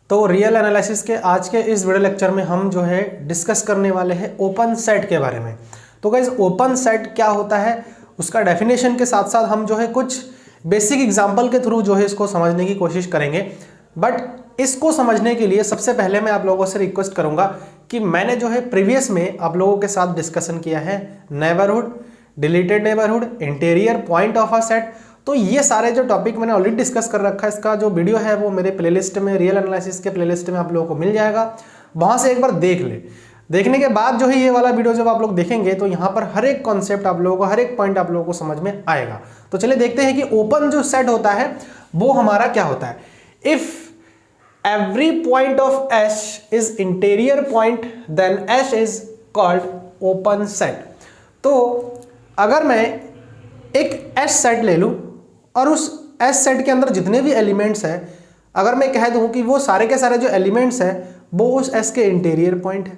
तो real analysis के आज के इस वीडियो लेक्चर में हम जो है डिस्कस करने वाले हैं ओपन सेट के बारे में। तो गाइस ओपन सेट क्या होता है उसका डेफिनेशन के साथ साथ हम जो है कुछ बेसिक एग्जांपल के थ्रू जो है इसको समझने की कोशिश करेंगे। बट इसको समझने के लिए सबसे पहले मैं आप लोगों से रिक्वेस्ट करूंगा कि मैंने जो है प्रीवियस में आप लोगों के साथ डिस्कशन किया है neighbourhood, deleted neighbourhood, interior, point of a set. तो ये सारे जो टॉपिक मैंने ऑलरेडी डिस्कस कर रखा है, इसका जो वीडियो है वो मेरे प्लेलिस्ट में, रियल एनालिसिस के प्लेलिस्ट में आप लोगों को मिल जाएगा। वहां से एक बार देख ले। देखने के बाद जो है ये वाला वीडियो जब आप लोग देखेंगे तो यहाँ पर हर एक कॉन्सेप्ट आप लोगों को, हर एक पॉइंट आप लोगों को समझ में आएगा। तो चलिए देखते हैं कि ओपन जो सेट होता है वो हमारा क्या होता है। If every point of S is interior point then S is called open set। तो अगर मैं एक S सेट ले लूं और उस S सेट के अंदर जितने भी एलिमेंट्स हैं, अगर मैं कह दूं कि वो सारे के सारे जो एलिमेंट्स हैं वो उस S के इंटीरियर पॉइंट है,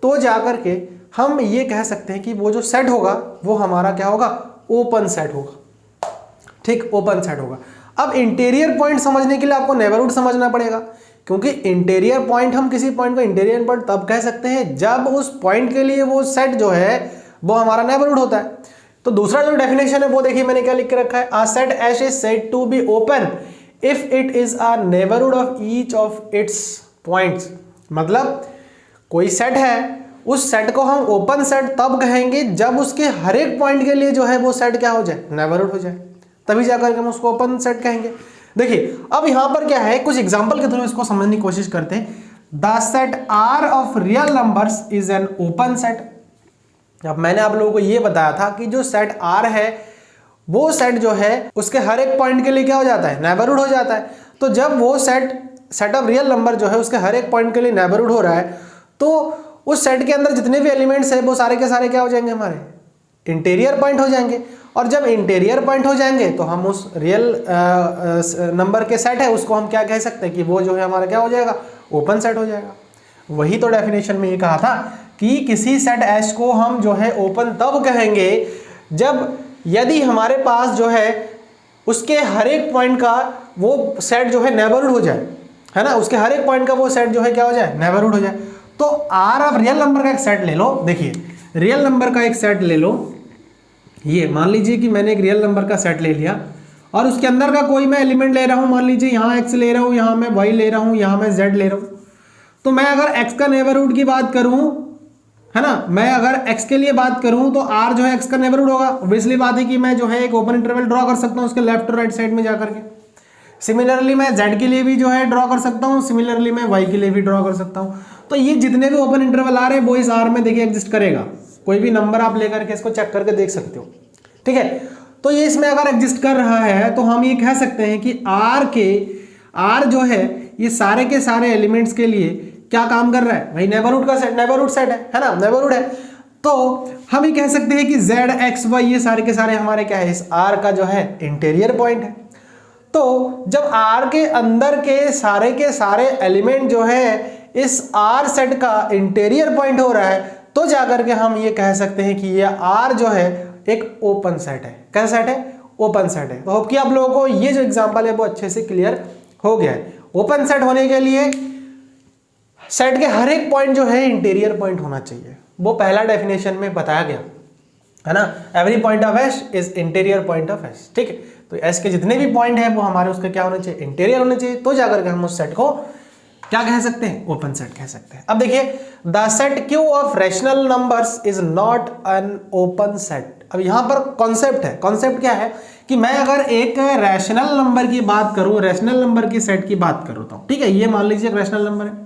तो जाकर के हम ये कह सकते हैं कि वो जो सेट होगा वो हमारा क्या होगा, ओपन सेट होगा। ठीक, ओपन सेट होगा। अब इंटीरियर पॉइंट समझने के लिए आपको नेबरहुड समझना पड़ेगा, क्योंकि इंटीरियर पॉइंट, हम किसी पॉइंट को इंटीरियर पॉइंट तब कह सकते हैं जब उस पॉइंट के लिए वो सेट जो है वो हमारा नेबरहुड होता है। तो दूसरा जो डेफिनेशन है वो देखिए मैंने क्या लिख के रखा है, a set S is said to be open if it is a neighbourhood of each of its points. मतलब कोई सेट है, उस सेट को हम ओपन सेट तब कहेंगे जब उसके हर एक पॉइंट के लिए जो है वो सेट क्या हो जाए, नेबरहुड हो जाए, तभी जाकर के हम उसको ओपन सेट कहेंगे। देखिए अब यहां पर क्या है, कुछ एग्जांपल के थ्रू इसको समझने की कोशिश करते हैं। The set R of real numbers is an open set. अब मैंने आप लोगों को यह बताया था कि जो सेट आर है वो सेट जो है उसके हर एक पॉइंट के लिए क्या हो जाता है, नेबरहुड हो जाता है। तो जब वो सेट ऑफ रियल नंबर जो है उसके हर एक पॉइंट के लिए नेबरहुड हो रहा है, तो उस सेट के अंदर जितने भी एलिमेंट्स है वो सारे के सारे क्या हो जाएंगे, हमारे इंटीरियर पॉइंट हो जाएंगे। और जब इंटीरियर पॉइंट हो जाएंगे तो हम उस रियल नंबर के सेट है उसको हम क्या कह सकते हैं कि वो जो है हमारा क्या हो जाएगा, ओपन सेट हो जाएगा। वही तो डेफिनेशन में ये कहा था कि किसी सेट एस को हम जो है ओपन तब कहेंगे जब यदि हमारे पास जो है उसके हर एक पॉइंट का वो सेट जो है नेबरहुड हो जाए, है ना, उसके हर एक पॉइंट का वो सेट जो है क्या हो जाए, नेबरहुड हो जाए। तो आर ऑफ रियल नंबर का एक सेट ले लो। देखिए रियल नंबर का एक सेट ले लो, ये मान लीजिए कि मैंने एक रियल नंबर का सेट ले लिया और उसके अंदर का कोई मैं एलिमेंट ले रहा हूं, मान लीजिए यहाँ x ले रहा हूं, यहाँ मैं y ले रहा हूं, यहाँ मैं z ले रहा हूं। तो मैं अगर x का नेबरहुड की बात करूं, है ना, मैं अगर x के लिए बात करूं तो r जो है x का नेबरहुड होगा। ऑब्वियसली बात है कि मैं जो है एक ओपन इंटरवल ड्रॉ कर सकता हूं उसके लेफ्ट और राइट साइड में जाकर के। सिमिलरली मैं z के लिए भी जो है ड्रॉ कर सकता हूं, सिमिलरली मैं y के लिए भी ड्रॉ कर सकता हूं। तो ये जितने भी ओपन इंटरवल आ रहे हैं वो इस r में देखिए एग्जिस्ट करेगा। कोई भी नंबर आप लेकर के इसको चेक करके देख सकते हो, ठीक है। तो ये इसमें अगर एग्जिस्ट कर रहा है तो हम ये कह सकते हैं कि R जो है ये सारे के सारे एलिमेंट्स के लिए क्या काम कर रहा है भाई, नेबरहुड का सेट, नेबरहुड सेट है ना, नेबरहुड है। तो हम ये कह सकते हैं कि Z, X, Y ये सारे के सारे हमारे क्या है, इस R का जो है इंटीरियर पॉइंट है। तो जब R के अंदर के सारे एलिमेंट जो है इस R सेट का इंटीरियर पॉइंट हो रहा है, तो जाकर के हम ये कह सकते हैं कि ये R जो है एक ओपन सेट है। कैसा सेट है, ओपन सेट है। तो होप कि आप लोगों को ये जो एग्जांपल है वो अच्छे से क्लियर हो गया है। ओपन सेट होने के लिए सेट के हर एक पॉइंट जो है इंटीरियर पॉइंट होना चाहिए, वो पहला डेफिनेशन में बताया गया है ना। Every point of S is interior point of S. ठीक है, तो एस के जितने भी पॉइंट है वो हमारे उसके क्या होने चाहिए, इंटीरियर होने चाहिए। तो जाकर के हम उस सेट को क्या कह सकते हैं, ओपन सेट कह सकते हैं। अब देखिए the set Q of rational numbers is not an open set. अब यहां पर कॉन्सेप्ट है, कॉन्सेप्ट क्या है कि मैं अगर एक रैशनल नंबर की बात करूं, रैशनल नंबर की सेट की बात करूं तो ठीक है, ये मान लीजिए एक रैशनल नंबर है।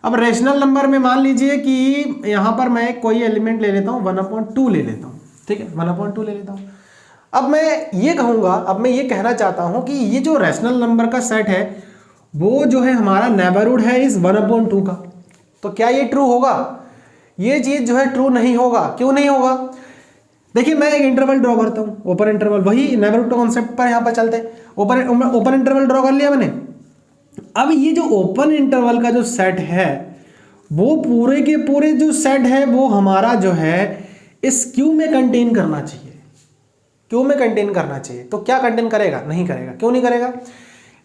अब रैशनल नंबर में मान लीजिए कि यहां पर मैं कोई एलिमेंट ले लेता हूं, 1/2 ले लेता हूं, ठीक है, 1/2 ले लेता हूं। अब मैं ये कहूंगा, अब मैं ये कहना चाहता हूं कि ये जो रैशनल नंबर का सेट है वो जो है हमारा नेबरहुड है इस 1/2 का। तो क्या ये ट्रू होगा, ये चीज जो है ट्रू नहीं होगा। क्यों नहीं होगा, देखिए मैं एक इंटरवल ड्रॉ करता हूं, ओपन इंटरवल, वही नेबरहुड कॉन्सेप्ट पर यहां पर चलते हैं। ओपन इंटरवल ड्रॉ कर लिया मैंने। अब ये जो ओपन इंटरवल का जो सेट है वो पूरे के पूरे जो सेट है वो हमारा जो है इस क्यू में कंटेन करना चाहिए, क्यू में कंटेन करना चाहिए। तो क्या कंटेन करेगा, नहीं करेगा। क्यों नहीं करेगा,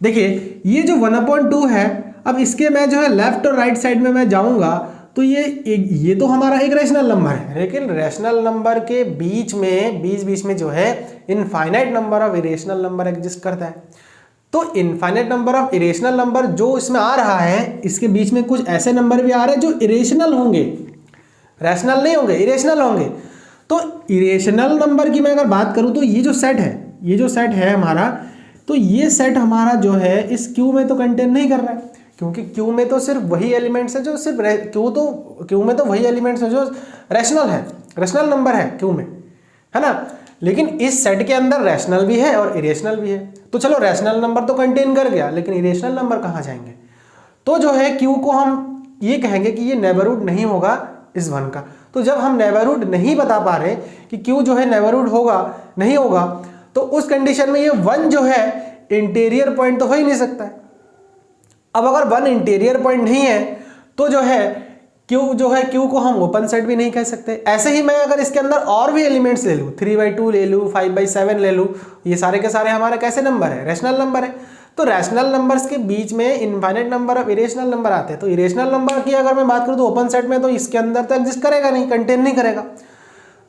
देखिए ये जो 1/2 है, अब इसके मैं जो है लेफ्ट और राइट साइड में मैं जाऊंगा तो ये तो हमारा एक रैशनल नंबर है, लेकिन रैशनल नंबर के बीच में जो है infinite number of irrational number exist करता है। तो infinite number of irrational number जो इसमें आ रहा है, इसके बीच में कुछ ऐसे नंबर भी आ रहे हैं जो इरेशनल होंगे, रैशनल नहीं होंगे, इरेशनल होंगे। तो इरेशनल नंबर की मैं अगर बात करूं तो ये जो सेट है हमारा, तो ये सेट हमारा जो है इस क्यू में तो कंटेन नहीं कर रहा है, क्योंकि क्यू में तो सिर्फ वही एलिमेंट्स है जो सिर्फ क्यू में तो वही एलिमेंट्स है जो रैशनल नंबर है क्यू में, है ना। लेकिन इस सेट के अंदर रैशनल भी है और इरेशनल भी है। तो चलो रैशनल नंबर तो कंटेन कर गया, लेकिन इरेशनल नंबर कहाँ जाएंगे? तो जो है क्यू को हम ये कहेंगे कि ये नेबरहुड नहीं होगा इस वन का। तो जब हम नेबरहुड नहीं बता पा रहे कि क्यू जो है नेबरहुड होगा नहीं होगा, तो उस कंडीशन में ये वन जो है इंटीरियर पॉइंट तो हो ही नहीं सकता है। अब अगर वन इंटीरियर पॉइंट नहीं है तो जो है क्यू को हम ओपन सेट भी नहीं कह सकते। ऐसे ही मैं अगर इसके अंदर और भी एलिमेंट्स ले लूँ, 3/2 ले लूँ, 5/7 ले लूँ, ये सारे के सारे हमारे कैसे नंबर है? रैशनल नंबर है। तो रैशनल नंबर्स के बीच में infinite number of irrational number आते हैं। तो इरेशनल नंबर की अगर मैं बात करूँ तो ओपन सेट में तो इसके अंदर तो एग्जिस्ट करेगा नहीं, कंटेन नहीं करेगा।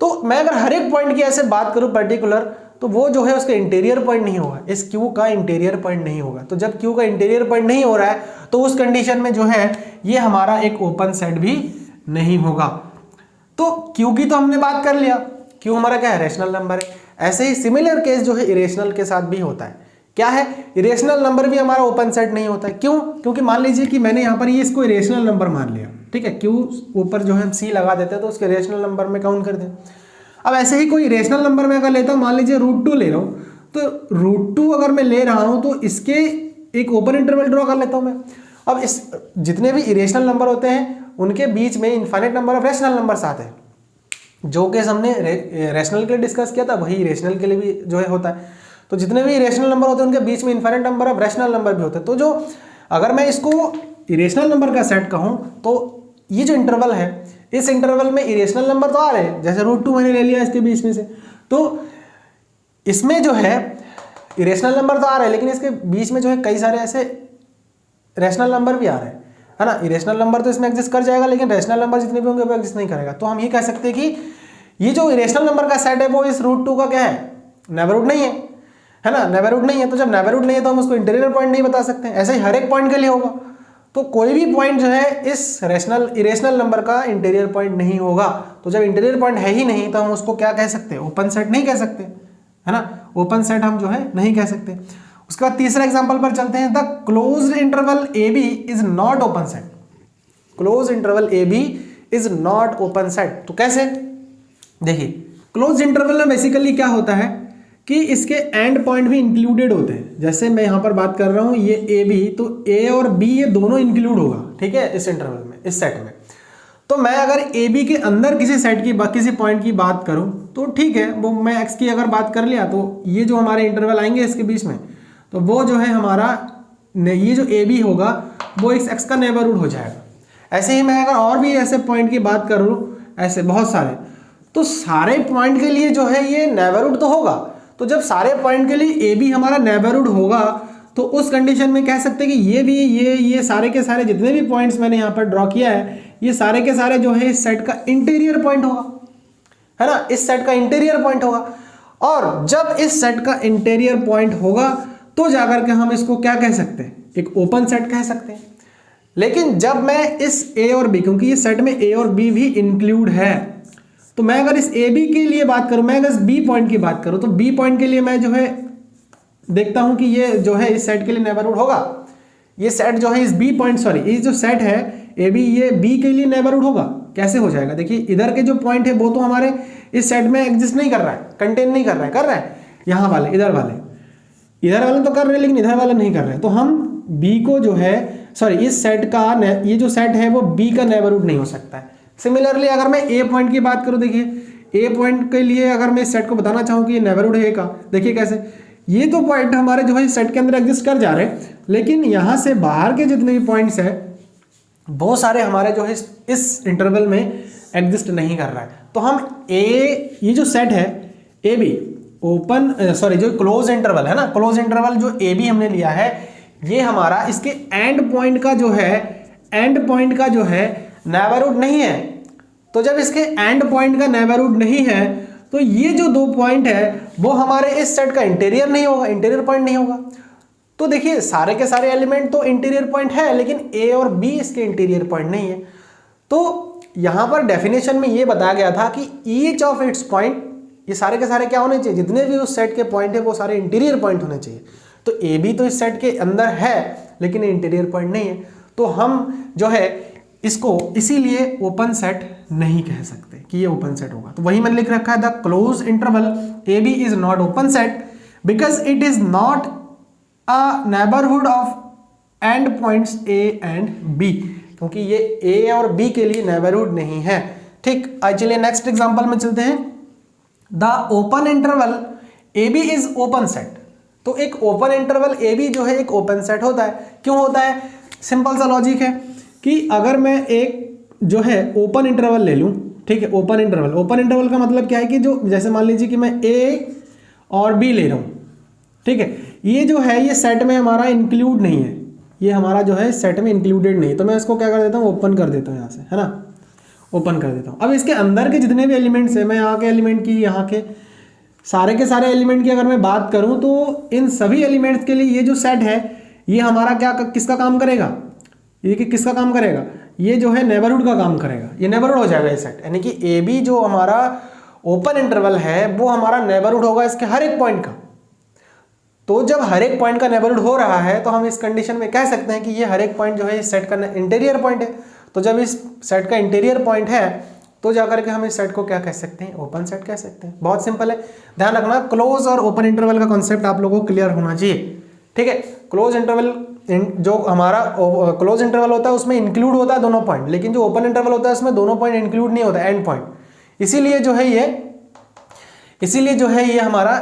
तो मैं अगर हर एक पॉइंट की ऐसे बात करूँ पर्टिकुलर, तो वो जो है उसका इंटीरियर पॉइंट नहीं होगा, इस क्यू का इंटीरियर पॉइंट नहीं होगा। तो जब क्यू का इंटीरियर पॉइंट नहीं हो रहा है तो उस कंडीशन में जो है ये हमारा एक ओपन सेट भी नहीं होगा। तो क्यू की तो हमने बात कर लिया, क्यू हमारा क्या है? रैशनल नंबर है। ऐसे ही सिमिलर केस जो है इरेशनल के साथ भी होता है। क्या है? इरेशनल नंबर भी हमारा ओपन सेट नहीं होता है। क्यों? क्योंकि मान लीजिए कि मैंने यहाँ पर ये इसको इरेशनल नंबर मान लिया, ठीक है, क्यू ऊपर जो है हम सी लगा देते हैं तो उसके इरेशनल नंबर में काउंट कर दें। अब ऐसे ही कोई इरेशनल नंबर में अगर लेता हूँ, मान लीजिए √2 ले रहा हूँ, तो √2 अगर मैं ले रहा हूँ तो इसके एक ओपन इंटरवल ड्रॉ कर लेता हूँ मैं। अब इस जितने भी इरेशनल नंबर होते हैं उनके बीच में infinite number of rational numbers आते हैं। जो केस हमने रैशनल के लिए डिस्कस किया था वही इरेशनल के लिए भी जो है होता है। तो जितने भी इरेशनल नंबर होते हैं उनके बीच में infinite number of rational number भी होते हैं। तो जो अगर मैं इसको इरेशनल नंबर का सेट कहूँ तो ये जो इंटरवल है, इस इंटरवल में इरेशनल नंबर तो आ रहे हैं, जैसे √2 मैंने ले लिया इसके बीच में से, तो इसमें जो है इरेशनल नंबर तो आ रहे हैं, लेकिन इसके बीच में जो है कई सारे ऐसे रैशनल नंबर भी आ रहे हैं, है ना। इरेशनल नंबर तो इसमें एग्जिस्ट कर जाएगा, लेकिन रैशनल नंबर जितने भी होंगे वो एग्जिस्ट नहीं करेगा। तो हम ये कह सकते हैं कि ये जो इरेशनल नंबर का सेट है वो इस √2 का क्या है? नेबरहुड नहीं है ना, नेबरहुड नहीं है। तो जब नेबरहुड नहीं है तो हम उसको इंटीरियर पॉइंट नहीं बता सकते। ऐसे ही हर एक पॉइंट के लिए होगा। तो कोई भी पॉइंट जो है इस इरेशनल नंबर का इंटीरियर पॉइंट नहीं होगा। तो जब इंटीरियर पॉइंट है ही नहीं तो हम उसको क्या कह सकते हैं? ओपन सेट नहीं कह सकते, है ना। ओपन सेट हम जो है नहीं कह सकते। उसके बाद तीसरा एग्जांपल पर चलते हैं। The closed interval A B is not open set. Close interval A B is not open set. तो कैसे? देखिए, क्लोज इंटरवल में बेसिकली क्या होता है कि इसके एंड पॉइंट भी इंक्लूडेड होते हैं। जैसे मैं यहाँ पर बात कर रहा हूँ ये ए बी, तो ए और बी ये दोनों इंक्लूड होगा, ठीक है, इस इंटरवल में, इस सेट में। तो मैं अगर ए बी के अंदर किसी सेट की किसी पॉइंट की बात करूँ तो ठीक है, वो मैं एक्स की अगर बात कर लिया तो ये जो हमारे इंटरवल आएंगे इसके बीच में, तो वो जो है हमारा ये जो ए बी होगा वो इस एक्स का नेबरहुड हो जाएगा। ऐसे ही मैं अगर और भी ऐसे पॉइंट की बात करूँ, ऐसे बहुत सारे, तो सारे पॉइंट के लिए जो है ये नेबरहुड तो होगा। तो जब सारे पॉइंट के लिए ए बी हमारा नेबरहुड होगा तो उस कंडीशन में कह सकते हैं कि ये भी ये सारे के सारे जितने भी पॉइंट्स मैंने यहाँ पर ड्रॉ किया है ये सारे के सारे जो है इस सेट का इंटीरियर पॉइंट होगा, है ना, इस सेट का इंटीरियर पॉइंट होगा। और जब इस सेट का इंटीरियर पॉइंट होगा तो जाकर के हम इसको क्या कह सकते हैं? एक ओपन सेट कह सकते हैं। लेकिन जब मैं इस ए और बी, क्योंकि इस सेट में ए और बी भी इंक्लूड है, तो मैं अगर इस ए बी के लिए बात करूं, मैं अगर इस बी पॉइंट की बात करूं, तो बी पॉइंट के लिए मैं जो है देखता हूं कि ये जो है इस सेट के लिए नेबरहुड होगा। ये सेट जो है इस बी पॉइंट, सॉरी, ये जो सेट है ए बी, ये बी के लिए नेबरहुड होगा। कैसे हो जाएगा? देखिए, इधर के जो पॉइंट है वो तो हमारे इस सेट में एग्जिस्ट नहीं कर रहा है, कंटेन नहीं कर रहा है, कर रहा है यहाँ वाले, इधर वाले तो कर रहे हैं, लेकिन इधर वाले नहीं कर रहे हैं। तो हम बी को जो है, सॉरी, इस सेट का ये जो सेट है वो बी का नेबरहुड नहीं हो सकता है। सिमिलरली अगर मैं ए पॉइंट की बात करूं, देखिए ए पॉइंट के लिए अगर मैं इस सेट को बताना चाहूं कि ये नेबरहुड है ए का, देखिए कैसे, ये तो पॉइंट हमारे जो है इस सेट के अंदर एग्जिस्ट कर जा रहे हैं, लेकिन यहाँ से बाहर के जितने भी पॉइंट्स हैं बहुत सारे हमारे जो है इस इंटरवल में एग्जिस्ट नहीं कर रहा है। तो हम ये जो सेट है ए बी ओपन, सॉरी, जो क्लोज इंटरवल है ना, क्लोज इंटरवल जो ए बी हमने लिया है, ये हमारा इसके एंड पॉइंट का जो है नेबरहुड नहीं है। तो जब इसके एंड पॉइंट का नेबरहुड नहीं है तो ये जो 2 पॉइंट है वो हमारे इस सेट का इंटीरियर पॉइंट नहीं होगा। तो देखिए सारे के सारे एलिमेंट तो इंटीरियर पॉइंट है, लेकिन ए और बी इसके इंटीरियर पॉइंट नहीं है। तो यहां पर डेफिनेशन में ये बताया गया था कि ईच ऑफ इट्स पॉइंट, ये सारे के सारे क्या होने चाहिए, जितने भी उस सेट के पॉइंट है वो सारे इंटीरियर पॉइंट होने चाहिए। तो ए बी तो इस सेट के अंदर है लेकिन इंटीरियर पॉइंट नहीं है, तो हम जो है इसको इसीलिए ओपन सेट नहीं कह सकते कि ये ओपन सेट होगा। तो वही मैंने लिख रखा है, the close interval A B is not open set because it is not a neighbourhood of end points A and B, क्योंकि ये ए और बी के लिए नेबरहुड नहीं है। ठीक, चलिए नेक्स्ट एग्जांपल में चलते हैं। The open interval A B is open set. तो एक ओपन इंटरवल ए बी जो है एक ओपन सेट होता है। क्यों होता है? सिंपल सा लॉजिक है कि अगर मैं एक जो है ओपन इंटरवल ले लूं, ठीक है, ओपन इंटरवल का मतलब क्या है कि जो जैसे मान लीजिए कि मैं ए और बी ले रहा हूं, ठीक है, ये जो है ये सेट में हमारा इंक्लूड नहीं है, ये हमारा जो है सेट में इंक्लूडेड नहीं है। तो मैं इसको क्या कर देता हूँ, ओपन कर देता हूँ यहाँ से, है ना, ओपन कर देता हूँ। अब इसके अंदर के जितने भी एलिमेंट्स है, मैं यहाँ के एलिमेंट की, यहाँ के सारे एलिमेंट की अगर मैं बात करूँ तो इन सभी एलिमेंट्स के लिए ये जो सेट है ये हमारा किसका काम करेगा, ये किसका काम करेगा, ये जो है नेबरहुड का काम करेगा। ये नेबरहुड हो जाएगा ये सेट, यानी कि ए बी जो हमारा ओपन इंटरवल है वो हमारा नेबरहुड होगा इसके हर एक पॉइंट का। तो जब हर एक पॉइंट का नेबरहुड हो रहा है तो हम इस कंडीशन में कह सकते हैं कि ये हर एक पॉइंट जो है इस सेट का इंटीरियर पॉइंट है। तो जब इस सेट का इंटीरियर पॉइंट है तो जाकर के हम इस सेट को क्या कह सकते हैं, ओपन सेट कह सकते हैं। बहुत सिंपल है, ध्यान रखना क्लोज और ओपन इंटरवल का कॉन्सेप्ट आप लोगों को क्लियर होना चाहिए। ठीक है, क्लोज इंटरवल जो हमारा क्लोज इंटरवल होता है उसमें इंक्लूड होता है दोनों पॉइंट, लेकिन जो ओपन इंटरवल होता है उसमें दोनों पॉइंट इंक्लूड नहीं होता, एंड पॉइंट। इसीलिए जो है ये हमारा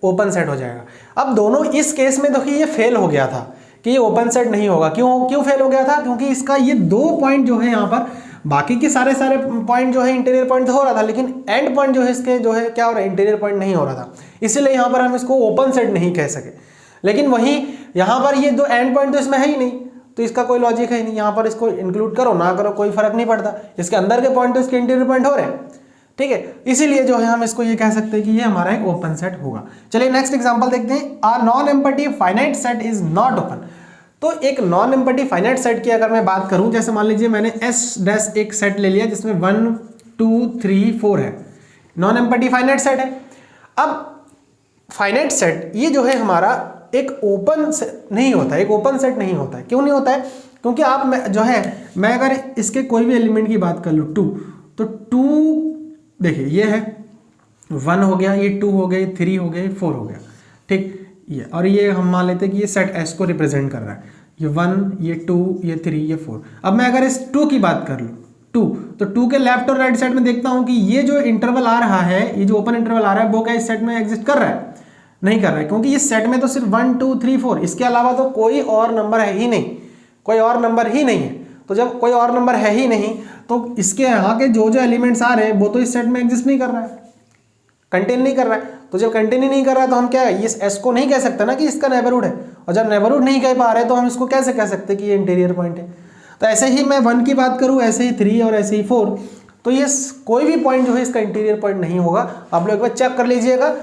ओपन सेट हो जाएगा। अब दोनों इस केस में देखिए ये फेल हो गया था कि ये ओपन सेट नहीं होगा। क्यों फेल हो गया था? क्योंकि इसका ये 2 पॉइंट जो है यहाँ पर, बाकी के सारे पॉइंट जो है इंटीरियर पॉइंट हो रहा था, लेकिन एंड पॉइंट जो है इसके जो है क्या हो रहा है, इंटीरियर पॉइंट नहीं हो रहा था। इसीलिए यहाँ पर हम इसको ओपन सेट नहीं कह सके। लेकिन वहीं यहाँ पर ये 2 एंड पॉइंट तो इसमें है ही नहीं, तो इसका कोई लॉजिक है ही नहीं। यहाँ पर इसको इंक्लूड करो ना करो कोई फर्क नहीं पड़ता, इसके अंदर के पॉइंट तो इसके इंटीरियर पॉइंट हो रहे हैं। ठीक है, इसीलिए जो है हम इसको ये कह सकते हैं कि ये हमारा एक ओपन सेट होगा। चलिए नेक्स्ट एग्जांपल देखते हैं। A non empty finite set is not open. तो एक नॉन एम्पटी फाइनाइट सेट की अगर मैं बात करूं, जैसे मान लीजिए मैंने एस डैश एक सेट ले लिया जिसमें 1 2 3 4 है, नॉन एम्पटी फाइनाइट सेट है। अब फाइनाइट सेट ये जो है हमारा एक ओपन नहीं होता है, एक ओपन सेट नहीं होता है। क्यों नहीं होता है? क्योंकि आप जो है मैं अगर इसके कोई भी एलिमेंट की बात कर लूँ 2, तो 2 देखिए ये है 1 हो गया, ये 2 हो गए, 3 हो गए, 4 हो गया। ठीक, ये और ये हम मान लेते हैं कि ये सेट एस को रिप्रेजेंट कर रहा है, ये 1 ये 2 ये 3 ये 4। अब मैं अगर इस 2 की बात कर लूँ 2, तो 2 के लेफ्ट और राइट साइड में देखता हूँ कि ये जो इंटरवल आ रहा है, ये जो ओपन इंटरवल आ रहा है वो क्या इस सेट में एग्जिस्ट कर रहा है? नहीं कर रहा है, क्योंकि इस सेट में तो सिर्फ 1 2 3 4, इसके अलावा तो कोई और नंबर है ही नहीं, कोई और नंबर ही नहीं है। तो जब कोई और नंबर है ही नहीं तो इसके यहाँ के जो एलिमेंट्स आ रहे हैं वो तो इस सेट में एग्जिस्ट नहीं कर रहा है, कंटेन नहीं कर रहा है। तो जब कंटेन ही नहीं कर रहा है तो हम क्या है, इस एस को नहीं कह सकते ना कि इसका नेबरहुड है। और जब नेबरहुड नहीं कह पा रहे तो हम इसको कैसे कह सकते कि ये इंटीरियर पॉइंट है? तो ऐसे ही मैं 1 की बात करूँ, ऐसे ही 3 और ऐसे ही 4, तो ये कोई भी पॉइंट जो है इसका इंटीरियर पॉइंट नहीं होगा। आप लोग एक बार चेक कर लीजिएगा।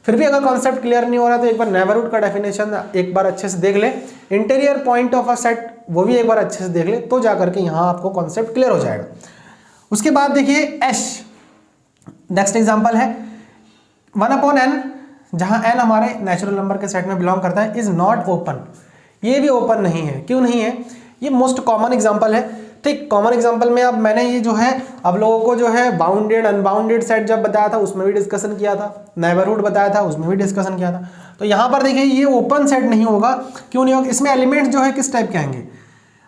फिर भी अगर कॉन्सेप्ट क्लियर नहीं हो रहा तो एक बार नेबरहुड का डेफिनेशन एक बार अच्छे से देख ले, interior point of a set वो भी एक बार अच्छे से देख ले, तो जाकर के यहाँ आपको कॉन्सेप्ट क्लियर हो जाएगा। उसके बाद देखिए एश, नेक्स्ट एग्जांपल है 1/n, जहाँ n हमारे नेचुरल नंबर के सेट में बिलोंग करता है, इज नॉट ओपन। ये भी ओपन नहीं है। क्यों नहीं है? ये मोस्ट कॉमन एग्जांपल है। ठीक, कॉमन एग्जांपल में अब मैंने ये जो है अब लोगों को जो है बाउंडेड अनबाउंडेड सेट जब बताया था उसमें भी डिस्कशन किया था, नेबरहुड बताया था उसमें भी डिस्कशन किया था। तो यहाँ पर देखिए ये ओपन सेट नहीं होगा। क्यों नहीं होगा? इसमें एलिमेंट्स जो है किस टाइप के आएंगे?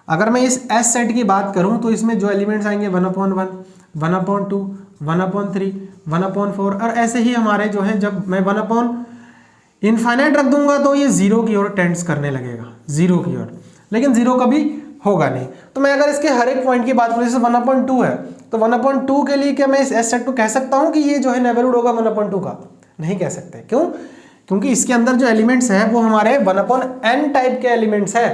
अगर मैं इस एस सेट की बात करूँ तो इसमें जो एलिमेंट्स आएंगे 1/1 1/2 1/3 1/4, और ऐसे ही हमारे जो है जब मैं 1/इनफाइनाइट रख दूंगा तो ये 0 की ओर टेंड्स करने लगेगा, 0 की ओर, लेकिन 0 कभी होगा नहीं। तो मैं अगर इसके हर एक पॉइंट की बात करूँ, जैसे 1/2 है तो 1/2 के लिए क्या मैं इस एस सेट को कह सकता हूँ कि ये जो है नेबरहुड होगा 1/2 का? नहीं कह सकते। क्यों? क्योंकि इसके अंदर जो एलिमेंट्स हैं वो हमारे 1/n टाइप के एलिमेंट्स है,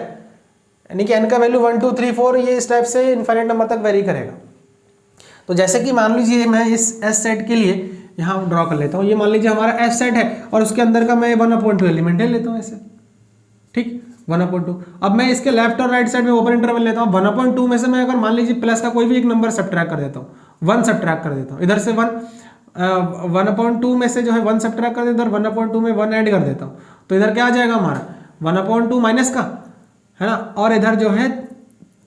यानी कि n का वैल्यू 1 2 3 4 ये इस टाइप से इनफाइनाइट नंबर तक वेरी करेगा। तो जैसे कि मान लीजिए मैं इस S सेट के लिए यहाँ ड्रॉ कर लेता हूँ, ये मान लीजिए हमारा S सेट है और उसके अंदर का मैं 1/2 एलिमेंट ले लेता हूँ ऐसे, ठीक 1/2। अब मैं इसके लेफ्ट और राइट साइड में ओपन इंटरवल लेता हूँ, 1/2 में से मैं अगर मान लीजिए प्लस का कोई भी एक नंबर सब्ट्रैक्ट कर देता हूँ, 1 सब्ट्रैक्ट कर देता हूँ, इधर से 1/2 में से जो है 1 सब्ट्रैक्ट कर देता हूँ, 1/2 में 1 ऐड कर देता हूँ, तो इधर क्या आ जाएगा हमारा 1/2 माइनस का, है ना, और इधर जो है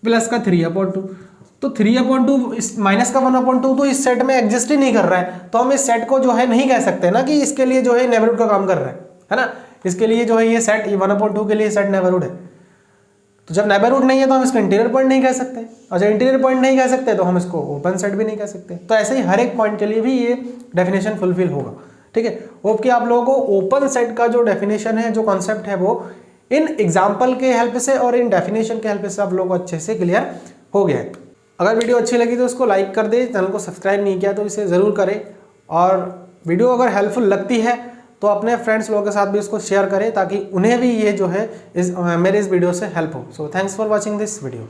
प्लस का 3/2। तो 3/2 इस माइनस का 1/2 तो इस सेट में एग्जिस्ट ही नहीं कर रहा है, तो हम इस सेट को जो है नहीं कह सकते ना कि इसके लिए जो है नेबरहुड का काम कर रहा है ना, इसके लिए जो है ये सेट 1/2 के लिए सेट नेबरहुड है। तो जब नेबरहुड नहीं है तो हम इसको इंटीरियर पॉइंट नहीं कह सकते, और जब इंटीरियर पॉइंट नहीं कह सकते तो हम इसको ओपन सेट भी नहीं कह सकते। तो ऐसे ही हर एक पॉइंट के लिए भी ये डेफिनेशन फुलफिल होगा, ठीक है। होप कि आप लोगों को ओपन सेट का जो डेफिनेशन है, जो कॉन्सेप्ट है, वो इन एग्जाम्पल के हेल्प से और इन डेफिनेशन के हेल्प से आप लोगों को अच्छे से क्लियर हो गया है। अगर वीडियो अच्छी लगी तो उसको लाइक कर दे, चैनल को सब्सक्राइब नहीं किया तो इसे ज़रूर करें, और वीडियो अगर हेल्पफुल लगती है तो अपने फ्रेंड्स लोगों के साथ भी इसको शेयर करें ताकि उन्हें भी ये जो है मेरे इस वीडियो से हेल्प हो। So thanks for watching this video.